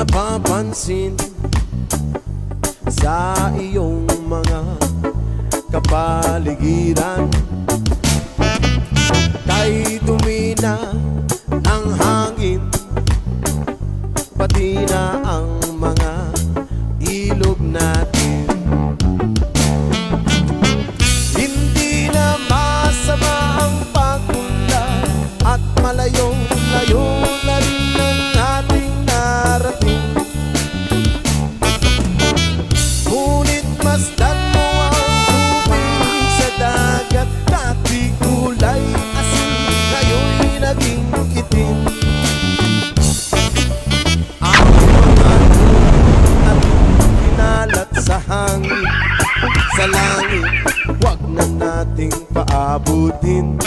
napapansin sa iyong mga kapaligiran. Kay dumi na ng hangin, pati na ang mga ilog natin. Hindi na masama ang pagpunla at malayong-layo na rin ang ating narating. Ngunit masdan mo ang tubig sa dagat, dati kulay asin, ngayon'y naging itim. Ang mga at kinalat sa hangin, sa langit, wag na nating paabutin.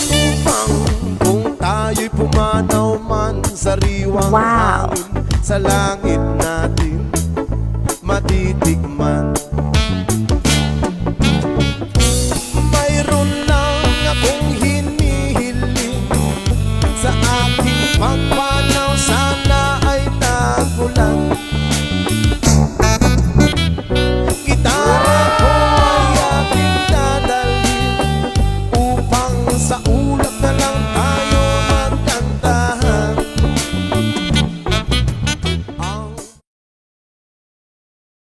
Upang kung tayo'y pumanaw man sa riwang hangin, sa langit natin matitikman.